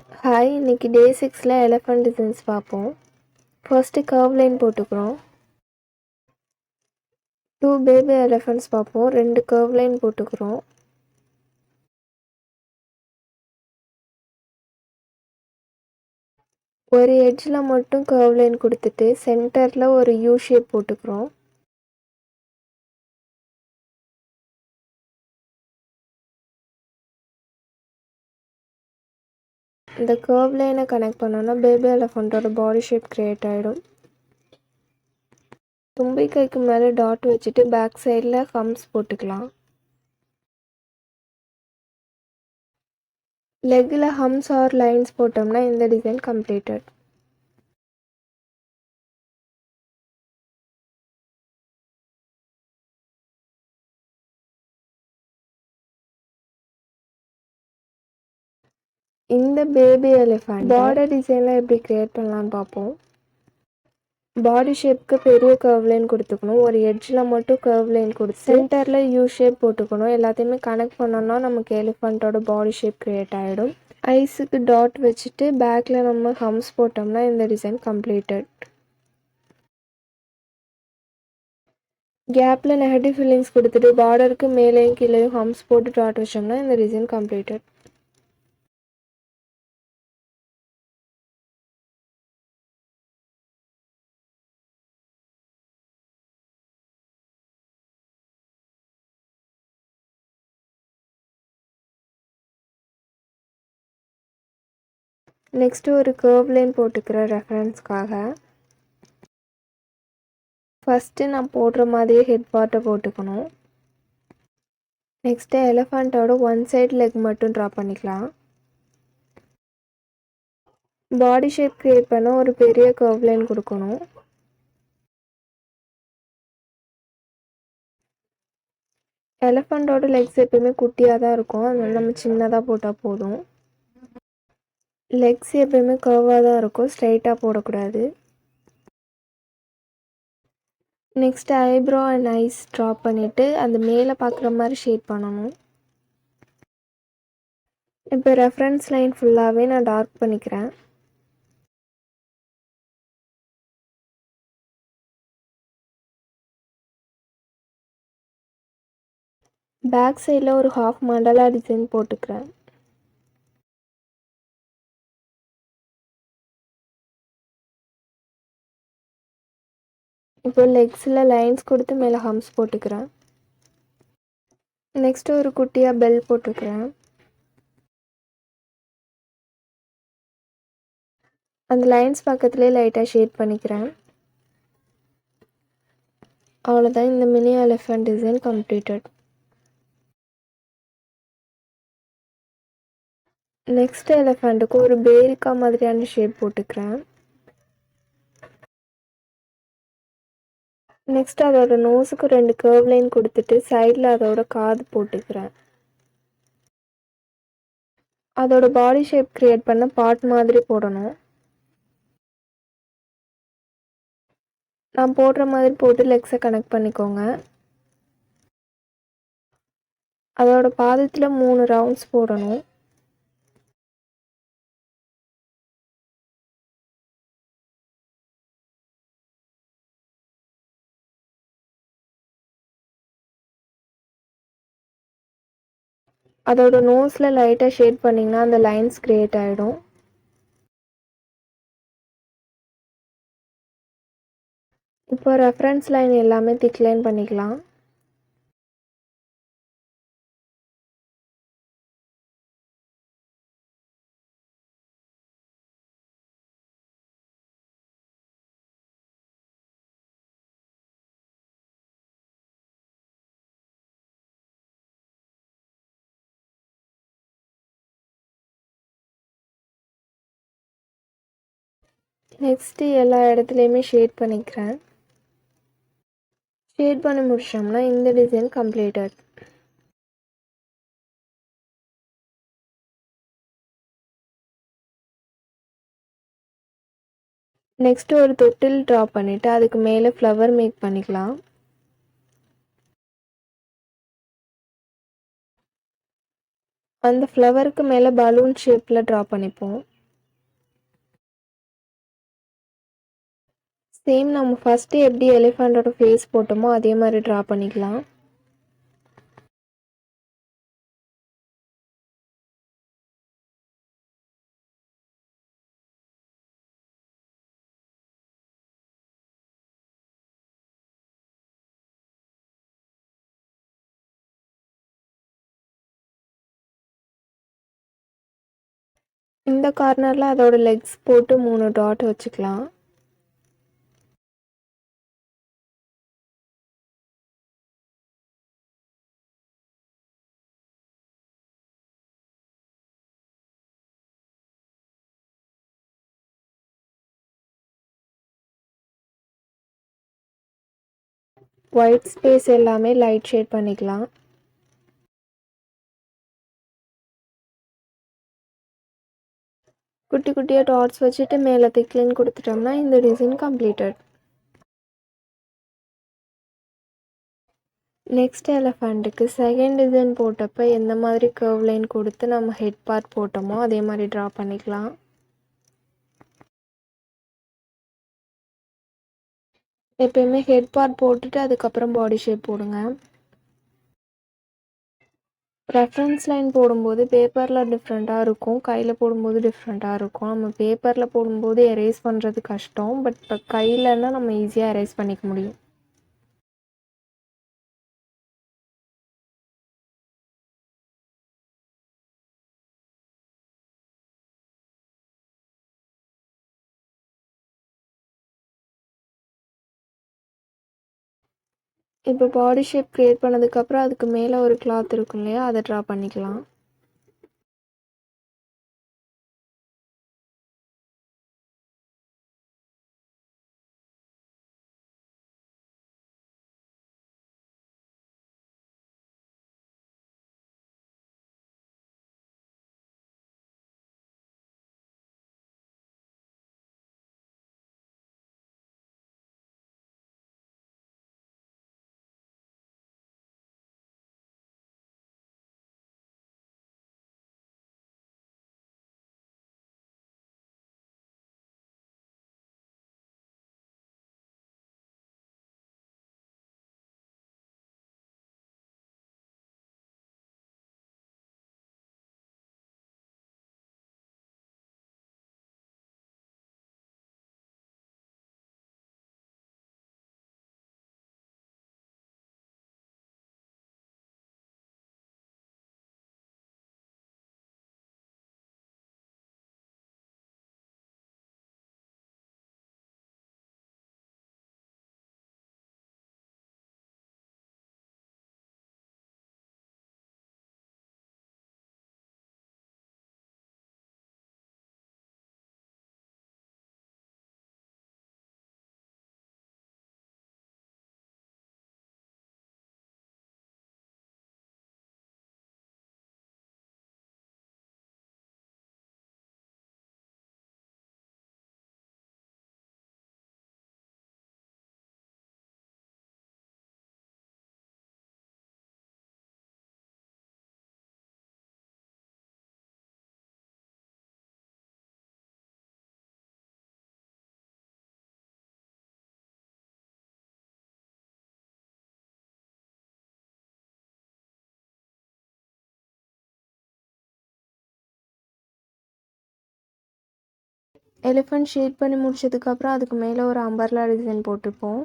Hi, இன்னைக்கு டே 6ல் elephant designs பார்ப்போம். First curve line போட்டுக்கிறோம். 2 பேபி எலஃபண்ட்ஸ் பார்ப்போம். 2 கர்வ் லைன் போட்டுக்கிறோம். ஒரு எட்ஜில் மட்டும் கர்வ் லைன் கொடுத்துட்டு சென்டரில் ஒரு யூ ஷேப் போட்டுக்கிறோம். இந்த கர்வ் லைனை கனெக்ட் பண்ணோன்னா பேபி எலஃபண்ட்டோட பாடி ஷேப் க்ரியேட் ஆகிடும். தும்பிக்கைக்கு மேலே டாட் வச்சுட்டு பேக் சைடில் ஹம்ஸ் போட்டுக்கலாம். லெக்கில் ஹம்ஸ் ஆர் லைன்ஸ் போட்டோம்னா இந்த டிசைன் கம்ப்ளீட்டட். இந்த பேபி எலிஃபண்ட் பார்டர் டிசைனில் எப்படி க்ரியேட் பண்ணலான்னு பார்ப்போம். பாடி ஷேப்க்கு பெரிய கர்வ் லைன் கொடுத்துக்கணும். ஒரு எட்ஜில் மட்டும் கர்வ் லைன் கொடுத்து சென்டரில் யூ ஷேப் போட்டுக்கணும். எல்லாத்தையுமே கனெக்ட் பண்ணோன்னா நமக்கு எலிஃபண்ட்டோட பாடி ஷேப் க்ரியேட் ஆகிடும். ஐஸுக்கு டாட் வச்சுட்டு பேக்கில் நம்ம ஹம்ஸ் போட்டோம்னா இந்த டிசைன் கம்ப்ளீட்டட். கேப்பில் நெகட்டிவ் ஃபில்லிங்ஸ் கொடுத்துட்டு பார்டருக்கு மேலேயும் கீழேயும் ஹம்ஸ் போட்டு டாட் வச்சோம்னா இந்த டிசைன் கம்ப்ளீட்டட். நெக்ஸ்ட்டு ஒரு கர்வ் லைன் போட்டுக்கிற ரெஃபரன்ஸ்க்காக ஃபஸ்ட்டு நான் போடுற மாதிரியே ஹெட் பார்ட்டை போட்டுக்கணும். நெக்ஸ்ட்டு எலஃபண்ட்டோட ஒன் சைட் லெக் மட்டும் ட்ரா பண்ணிக்கலாம். பாடி ஷேப் க்ரியேட் பண்ண ஒரு பெரிய கர்வ் லைன் கொடுக்கணும். எலஃபண்ட்டோட லெக்ஸ் எப்பயுமே குட்டியாக தான் இருக்கும், அதனால நம்ம சின்னதாக போட்டால் போதும். லெக்ஸ் எப்பயுமே கர்வாக தான் இருக்கும், ஸ்ட்ரைட்டாக போடக்கூடாது. Next eyebrow and eyes draw பண்ணிவிட்டு அந்த மேலே பார்க்குற மாதிரி ஷேட் பண்ணணும். இப்போ ரெஃபரன்ஸ் லைன் ஃபுல்லாகவே நான் டார்க் பண்ணிக்கிறேன். பேக் சைடில் ஒரு ஹாஃப் மண்டலா டிசைன் போட்டுக்கிறேன். இப்போ லெக்ஸில் லைன்ஸ் கொடுத்து மேலே ஹம்ஸ் போட்டுக்கிறேன். நெக்ஸ்ட்டு ஒரு குட்டியாக பெல் போட்டுக்கிறேன். அந்த லைன்ஸ் பக்கத்துலேயே லைட்டாக ஷேட் பண்ணிக்கிறேன். அவ்வளோதான், இந்த mini elephant design completed. Next எலிஃபண்ட்டுக்கு ஒரு பேரிக்கா மாதிரியான ஷேப் போட்டுக்கிறேன். நெக்ஸ்ட் அதோட நோஸுக்கு 2 கர்வ் லைன் கொடுத்துட்டு சைடில் அதோட காது போட்டுக்கிறேன். அதோட பாடி ஷேப் க்ரியேட் பண்ண பார்ட் மாதிரி போடணும். நான் போடுற மாதிரி போட்டு லெக்ஸை கனெக்ட் பண்ணிக்கோங்க. அதோட பாதத்தில் 3 ரவுண்ட்ஸ் போடணும். அதோட நோஸில் லைட்டாக ஷேட் பண்ணிங்கன்னா அந்த லைன்ஸ் க்ரியேட் ஆகிடும். இப்போ ரெஃபரன்ஸ் லைன் எல்லாமே திக் லைன் பண்ணிக்கலாம். நெக்ஸ்ட்டு எல்லா இடத்துலையுமே ஷேட் பண்ணிக்கிறேன். ஷேட் பண்ணி முடிச்சோம்னா இந்த டிசைன் கம்ப்ளீட்டட். நெக்ஸ்ட்டு ஒரு தொட்டில் ட்ரா பண்ணிவிட்டு அதுக்கு மேலே ஃப்ளவர் மேக் பண்ணிக்கலாம். அந்த ஃப்ளவருக்கு மேலே பலூன் ஷேப்பில் ட்ரா பண்ணிப்போம். சேம் நம்ம ஃபஸ்ட்டு எப்படி எலிஃபண்ட்டோட ஃபேஸ் போட்டோமோ அதே மாதிரி ட்ரா பண்ணிக்கலாம். இந்த கார்னரில் அதோட லெக்ஸ் போட்டு 3 டாட் வச்சுக்கலாம். ஒயிட் ஸ்பேஸ் எல்லாமே லைட் ஷேட் பண்ணிக்கலாம். குட்டி குட்டியாக டாட்ஸ் வச்சுட்டு மேலே திக்லைன் கொடுத்துட்டோம்னா இந்த டிசைன் கம்ப்ளீட்டட். நெக்ஸ்ட் எலஃபண்ட்டுக்கு செகண்ட் டிசைன் போட்டப்போ எந்த மாதிரி கர்வ் லைன் கொடுத்து நம்ம ஹெட் பார்ட் போட்டோமோ அதே மாதிரி ட்ரா பண்ணிக்கலாம். எப்பயுமே ஹெட் பார்ட் போட்டுட்டு அதுக்கப்புறம் பாடி ஷேப் போடுங்க. ரெஃபரன்ஸ் லைன் போடும்போது பேப்பரில் டிஃப்ரெண்ட்டாக இருக்கும், கையில் போடும்போது டிஃப்ரெண்ட்டாக இருக்கும். நம்ம பேப்பரில் போடும்போது எரேஸ் பண்ணுறது கஷ்டம், பட் இப்போ கையிலன்னா நம்ம ஈஸியாக எரேஸ் பண்ணிக்க முடியும். இப்போ பாடி ஷேப் க்ரியேட் பண்ணதுக்கப்புறம் அதுக்கு மேலே ஒரு கிளாத் இருக்கும் இல்லையா, அதை ட்ரா பண்ணிக்கலாம். எலிஃபண்ட் ஷேட் பண்ணி முடிச்சதுக்கப்புறம் அதுக்கு மேலே ஒரு அம்பர்லா டிசைன் போட்டுப்போம்.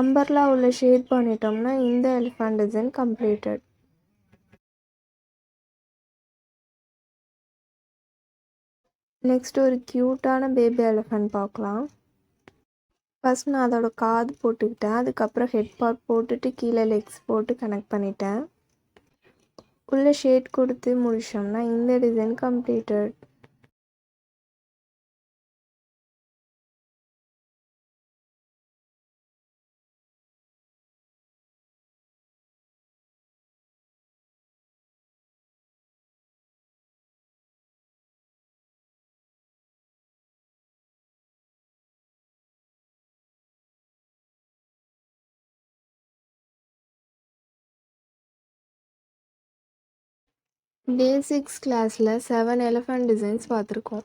அம்பர்லா உள்ள ஷேட் பண்ணிட்டோம்னா இந்த எலிஃபண்ட் டிசைன் கம்ப்ளீட்டட். நெக்ஸ்ட் ஒரு க்யூட்டான பேபி எலிஃபண்ட் பார்க்கலாம். ஃபஸ்ட் நான் அதோட காது போட்டுக்கிட்டேன், அதுக்கப்புறம் ஹெட் பார்ட் போட்டுட்டு கீழே லெக்ஸ் போட்டு கனெக்ட் பண்ணிட்டேன். உள்ள ஷேட் கொடுத்து முடிச்சோம்னா இந்த டிசைன் கம்ப்ளீட்டட். டே 6 கிளாஸில் 7 எலிஃபண்ட் டிசைன்ஸ் பார்த்துருக்கோம்.